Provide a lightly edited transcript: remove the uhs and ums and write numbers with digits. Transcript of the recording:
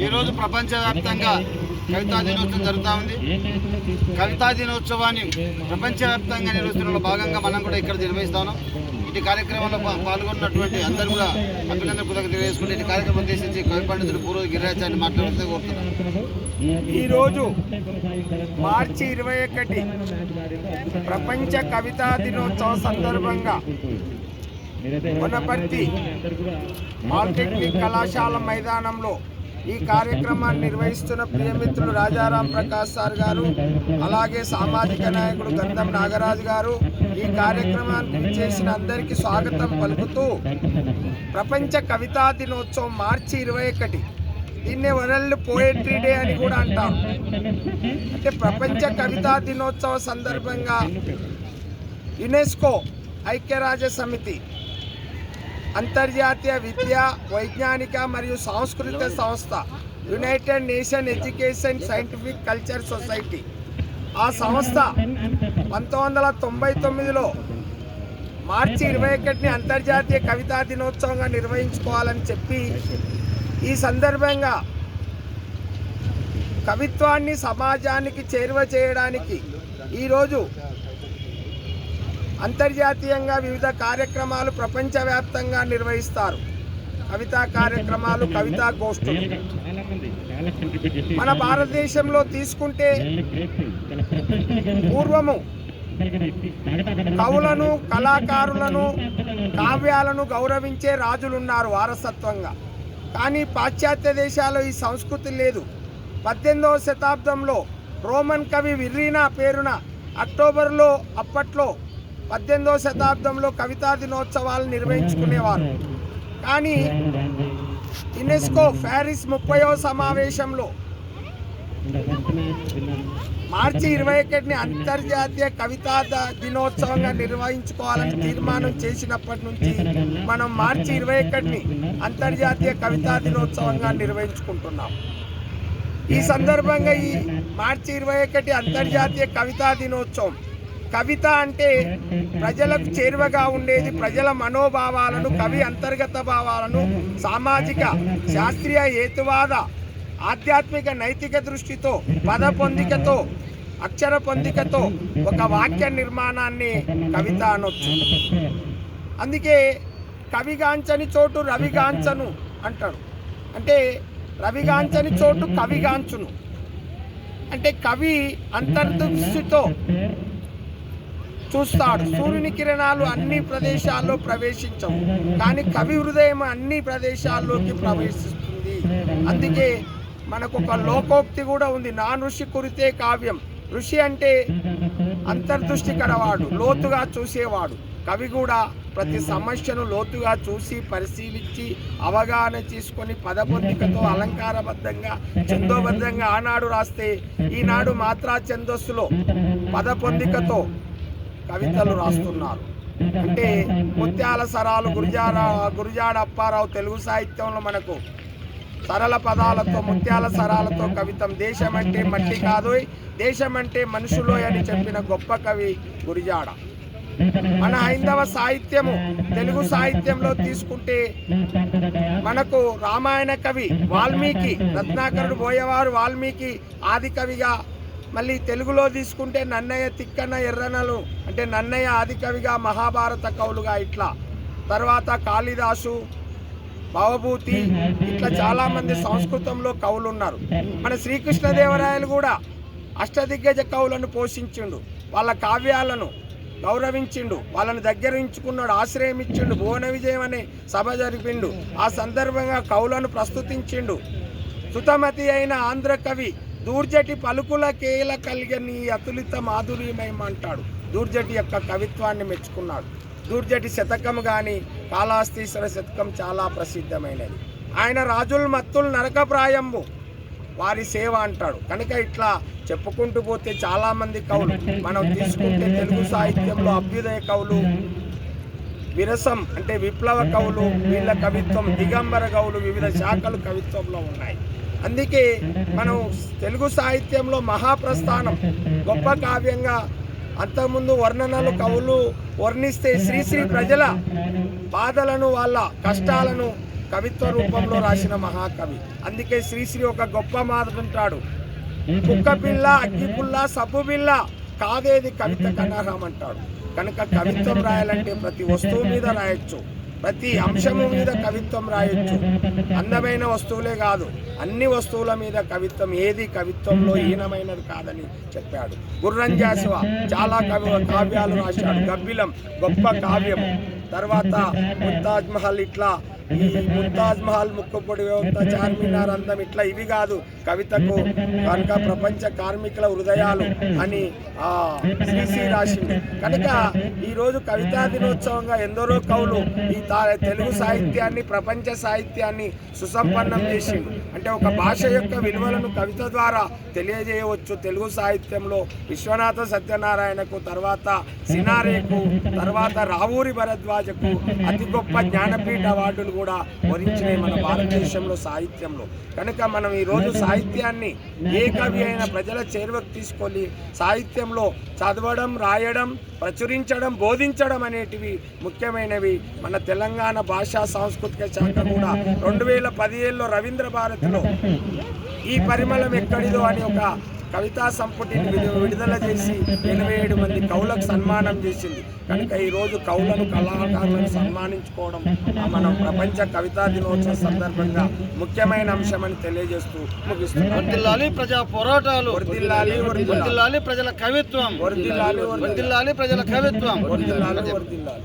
ఈరోజు ప్రపంచవ్యాప్తంగా కవితా దినోత్సవం జరుగుతూ ఉంది. కవితా దినోత్సవాన్ని ప్రపంచవ్యాప్తంగా నిర్వహిస్తున్న భాగంగా మనం కూడా ఇక్కడ నిర్వహిస్తాను. ఇటు కార్యక్రమంలో పాల్గొన్నటువంటి అందరూ కూడా అభినందన కృతజ్ఞతలు తెలియజేసుకుంటే ఇటు కార్యక్రమం ఉద్దేశించి కవి పండితుడు పూర్వ గిరిరాజాన్ని మాట్లాడుతూ కోరుతున్నాను. ఈరోజు మార్చి 21 ప్రపంచ కవితా దినోత్సవం సందర్భంగా వనపర్తి పాలిటెక్నిక్ కళాశాల మైదానంలో ఈ కార్యక్రమాన్ని నిర్వహిస్తున్న ప్రియమిత్రులు రాజారాం ప్రకాష్ సార్ గారు, అలాగే సామాజిక నాయకుడు గంధం నాగరాజు గారు ఈ కార్యక్రమానికి చేసిన అందరికీ స్వాగతం పలుకుతూ ప్రపంచ కవితా దినోత్సవం మార్చి 21 దీన్నే వరల్డ్ పోయట్రీ డే అని కూడా అంటాం. అంటే ప్రపంచ కవితా దినోత్సవ సందర్భంగా యునెస్కో ఐక్యరాజ్య సమితి అంతర్జాతీయ విద్యా వైజ్ఞానిక మరియు సాంస్కృతిక సంస్థ United nation education scientific culture society ఆ సంస్థ 1999లో మార్చి 21ని అంతర్జాతీయ కవితా దినోత్సవంగా నిర్వహించుకోవాలని చెప్పి ఈ సందర్భంగా కవిత్వాన్ని సమాజానికి చేరువ చేయడానికి ఈరోజు అంతర్జాతీయంగా వివిధ కార్యక్రమాలు ప్రపంచవ్యాప్తంగా నిర్వహిస్తారు. కవితా కార్యక్రమాలు, కవితా గోష్ఠులు. మన భారతదేశంలో తీసుకుంటే పూర్వము కవులను, కళాకారులను, కావ్యాలను గౌరవించే రాజులున్నారు వారసత్వంగా. కానీ పాశ్చాత్య దేశాల్లో ఈ సంస్కృతి లేదు. 18వ శతాబ్దంలో రోమన్ కవి విర్రీనా పేరున అక్టోబర్లో అప్పట్లో 18వ శతాబ్దంలో కవితా దినోత్సవాలు నిర్వహించుకునేవారు. కానీ యునెస్కో ప్యారిస్ 30వ సమావేశంలో మార్చి 21ని అంతర్జాతీయ కవితా దినోత్సవంగా నిర్వహించుకోవాలని తీర్మానం చేసినప్పటి నుంచి మనం మార్చి 21ని అంతర్జాతీయ కవితా దినోత్సవంగా నిర్వహించుకుంటున్నాం. ఈ సందర్భంగా ఈ మార్చి 21 అంతర్జాతీయ కవితా దినోత్సవం. కవిత అంటే ప్రజలకు చేరువగా ఉండేది. ప్రజల మనోభావాలను, కవి అంతర్గత భావాలను సామాజిక, శాస్త్రీయ, హేతువాద, ఆధ్యాత్మిక, నైతిక దృష్టితో, పద పొందికతో, అక్షర పొందికతో ఒక వాక్య నిర్మాణాన్ని కవిత అనొచ్చు. అందుకే కవిగాంచని చోటు రవిగాంచను అంటాడు. అంటే రవిగాంచని చోటు కవిగాంచును. అంటే కవి అంతర్దృష్టితో చూస్తాడు. సూర్యుని కిరణాలు అన్ని ప్రదేశాల్లో ప్రవేశించవు, కానీ కవి హృదయం అన్ని ప్రదేశాల్లోకి ప్రవేశిస్తుంది. అందుకే మనకు ఒక లోకోక్తి కూడా ఉంది, నా ఋషి కురితే కావ్యం. ఋషి అంటే అంతర్దృష్టి కలవాడు, లోతుగా చూసేవాడు. కవి కూడా ప్రతి సమస్యను లోతుగా చూసి పరిశీలించి అవగాహన చేసుకొని పదబొద్దికతో అలంకారబద్ధంగా ఛందోబద్ధంగా ఆనాడు రాస్తే ఈనాడు మాత్రా ఛందస్సులో పదపొందికతో కవితలు రాస్తున్నారు. అంటే ముత్యాల సరాలు గురుజాడ అప్పారావు తెలుగు సాహిత్యంలో మనకు సరళ పదాలతో, ముత్యాల సరాలతో కవితం. దేశం అంటే మట్టి కాదోయ్, దేశం అంటే మనుషులోయ్ అని చెప్పిన గొప్ప కవి గురిజాడ. మన హైందవ సాహిత్యము, తెలుగు సాహిత్యంలో తీసుకుంటే మనకు రామాయణ కవి వాల్మీకి, రత్నాకరుడు బోయవారు వాల్మీకి ఆది కవిగా. మళ్ళీ తెలుగులో తీసుకుంటే నన్నయ్య, తిక్కన్న, ఎర్రనలు అంటే నన్నయ్య ఆది కవిగా, మహాభారత కవులుగా ఇట్లా. తర్వాత కాళిదాసు, భవభూతి, ఇట్లా చాలామంది సంస్కృతంలో కవులు ఉన్నారు. మన శ్రీకృష్ణదేవరాయలు కూడా అష్టదిగ్గజ కవులను పోషించిండు, వాళ్ళ కావ్యాలను గౌరవించిండు, వాళ్ళని దగ్గరించుకున్నాడు, ఆశ్రయం ఇచ్చిండు. భువన విజయం అనే సభ జరిపిండు, ఆ సందర్భంగా కవులను ప్రస్తుతించిండు. సుతమతి అయిన ఆంధ్ర కవి దూర్జటి పలుకుల కేల కలిగని అతులిత మాధుర్యమయం అంటాడు. దూర్జటి యొక్క కవిత్వాన్ని మెచ్చుకున్నాడు. దూర్జటి శతకం కానీ కాళహస్తీశ్వర శతకం చాలా ప్రసిద్ధమైనది. ఆయన రాజుల్ మత్తుల్ నరకప్రాయంబు వారి సేవ అంటాడు. కనుక ఇట్లా చెప్పుకుంటూ పోతే చాలామంది కవులు మనం తీసుకుంటే తెలుగు సాహిత్యంలో అభ్యుదయ కవులు, విరసం అంటే విప్లవ కవులు, వీళ్ళ కవిత్వం, దిగంబర కవులు, వివిధ శాఖలు కవిత్వంలో ఉన్నాయి. అందుకే మనం తెలుగు సాహిత్యంలో మహాప్రస్థానం గొప్ప కావ్యంగా అంతకుముందు వర్ణనలు కవులు వర్ణిస్తే శ్రీశ్రీ ప్రజల బాధలను, వాళ్ళ కష్టాలను కవిత్వ రూపంలో రాసిన మహాకవి. అందుకే శ్రీశ్రీ ఒక గొప్ప మాట అంటాడు, కుక్క పిల్ల అగ్గిపుల్ల సబ్బు బిల్ల కాదేది కవిత కనరం అంటాడు. కనుక కవిత్వం రాయాలంటే ప్రతి వస్తువు మీద రాయొచ్చు, ప్రతి అంశము మీద కవిత్వం రాయొచ్చు. అందమైన వస్తువులే కాదు, అన్ని వస్తువుల మీద కవిత్వం, ఏది కవిత్వంలో హీనమైనది కాదని చెప్పాడు. గుర్రం జాషువా చాలా కావ్యాలు రాశాడు. గబ్బిలం గొప్ప కావ్యము. తర్వాత ముంతాజ్ మహల్, ఇట్లా ఈ ముంతాజ్ మహల్, ముక్కుపొడి వ్యవస్థ, చార్మినార్ అందం, ఇట్లా ఇవి కాదు కవితకు. కనుక ప్రపంచ కార్మికుల హృదయాలు అని శ్రీశ్రీ రాసింది. కనుక ఈరోజు కవితా దినోత్సవంగా ఎందరో కవులు ఈ తెలుగు సాహిత్యాన్ని, ప్రపంచ సాహిత్యాన్ని సుసంపన్నం చేసిండు. అంటే ఒక భాష యొక్క విలువలను కవిత ద్వారా తెలియజేయవచ్చు. తెలుగు సాహిత్యంలో విశ్వనాథ సత్యనారాయణకు, తర్వాత సినారేకు, తర్వాత రావూరి భరద్వాజకు అతి గొప్ప జ్ఞానపీఠ అవార్డులు కూడా వరించినాయి మన భారతదేశంలో సాహిత్యంలో. కనుక మనం ఈరోజు సాహిత్యాన్ని ఏ కవి అయినా ప్రజల చేరువకు తీసుకొని సాహిత్యంలో చదవడం, రాయడం, ప్రచురించడం, బోధించడం అనేటివి ముఖ్యమైనవి. మన తెలంగాణ భాషా సాంస్కృతిక శాఖ కూడా 2017లో రవీంద్ర భారతిలో ఈ పరిమళం ఎక్కడిదో అని ఒక కవితా సంపుటిని విడుదల చేసి 87 మంది కవులకు సన్మానం చేసింది. కనుక ఈరోజు కవులను, కళాకారులను సన్మానించుకోవడం మనం ప్రపంచ కవితా దినోత్సవం సందర్భంగా ముఖ్యమైన అంశమని తెలియజేస్తూ ముగిస్తున్నాం. వర్ధిల్లాలి ప్రజా పోరాటాలు, వర్ధిల్లాలి వర్ధిల్లాలి ప్రజల కవిత్వం, వర్ధిల్లాలి వర్ధిల్లాలి ప్రజల కవిత్వం. వర్ధిల్లాలి.